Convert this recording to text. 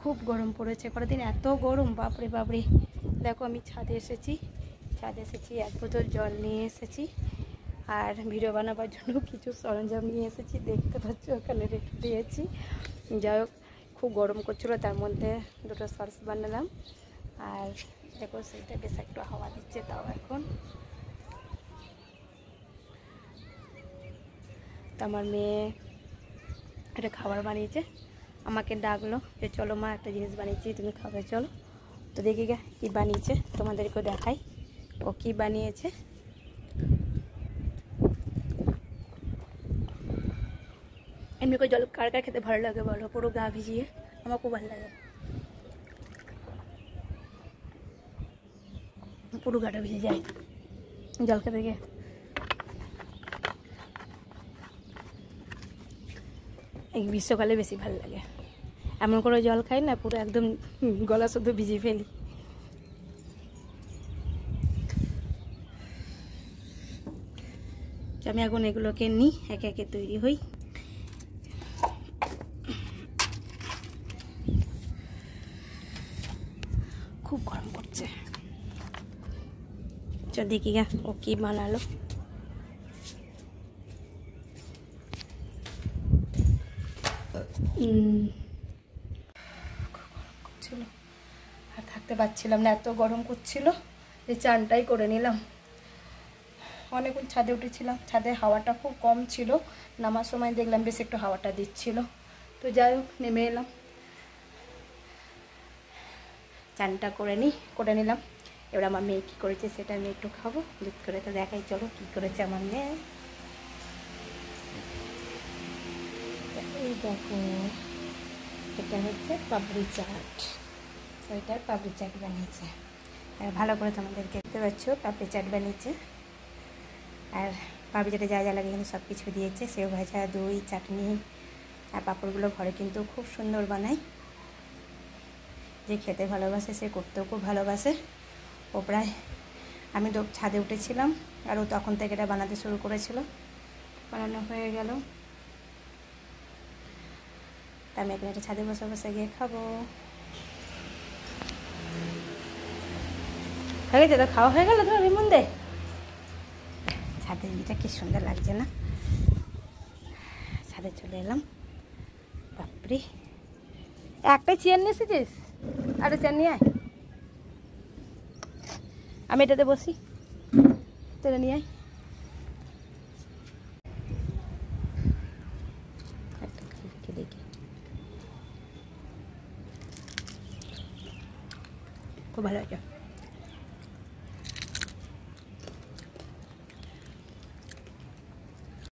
খুব গরম পড়েছে, কতদিন এত গরম, বাপরে বাপরে। দেখো আমি ছাদে এসেছি, এক বোতল জল নিয়ে এসেছি, আর ভিডিও বানাবার জন্য কিছু সরঞ্জাম নিয়ে এসেছি, দেখতে পাচ্ছ ওখানে রেখে দিয়েছি। যাই হোক, খুব গরম করছিলো, তার মধ্যে দুটো শর্টস বানালাম। আর দেখো সেইটা বেশ একটু হাওয়া দিচ্ছে তাও এখন। তো আমার মেয়ে একটা খাবার বানিয়েছে, আমাকে ডাকলো যে চলো মা একটা জিনিস বানিয়েছি, তুমি খাবে চলো। তো দেখি গে কী বানিয়েছে, তোমাদেরকেও দেখাই ও কী বানিয়েছে। এমনি করে জল কার কার খেতে ভালো লাগে বলো, পুরো গা ভিজিয়ে? আমার খুব ভালো লাগে, পুরো গাটা ভিজে যায় জল খেতে গিয়ে। এই গ্রীষ্মকালে বেশি ভালো লাগে, এমন করে জল খাই না পুরো একদম গলা শুধু ভিজিয়ে ফেলি। আমি এখন এগুলোকে নিই, একে একে তৈরি হই। খুব গরম করছে, চল দেখি গা ও কি বানালো। করছিল আর থাকতে পারছিলাম না, এত গরম করছিল যে চানটাই করে নিলাম। অনেকক্ষণ ছাদে উঠেছিলাম, ছাদে হাওয়াটা খুব কম ছিল, নামার সময় দেখলাম বেশ একটু হাওয়াটা দিচ্ছিল। তো যাই হোক নেমে এলাম, চানটা করে নিলাম। এবার আমার মেয়ে কী করেছে সেটা আমি একটু খাবো, দুধ করে তো দেখাই, চলো কী করেছে আমার মেয়ে। এই দেখো, এটা হচ্ছে পাপড়ি চাট, ওইটার পাপড়ি চাট বানিয়েছে। আর ভালো করে তোমাদেরকে দেখতে পাচ্ছ পাপড়ি চাট বানিয়েছে। আর পাপড়ি চাটে যা যা লাগে কিন্তু সব কিছু দিয়েছে, সেও ভাজা, দই, চাটনি। আর পাঁপড়গুলো ঘরে কিন্তু খুব সুন্দর বানায়, যে খেতে ভালোবাসে সে করতেও খুব ভালোবাসে। ও প্রায়, আমি তো ছাদে উঠেছিলাম আর ও তখন থেকে এটা বানাতে শুরু করেছিল, বানানো হয়ে গেল। তা আমি এখন এটা ছাদে বসে বসে গিয়ে খাবো। হয়ে গেছে তো, খাওয়া হয়ে গেল তো এর মধ্যে। ছাদের দিকটা কি সুন্দর লাগছে না, ছাদে চলে এলাম। বাপরে, একটাই চেয়ার নিয়ে এসেছিস, আরে চেয়ার নিয়ে আয়, আমি এটাতে বসি, তোরা নিয়ে আয়। দেখি খুব ভালো আছে।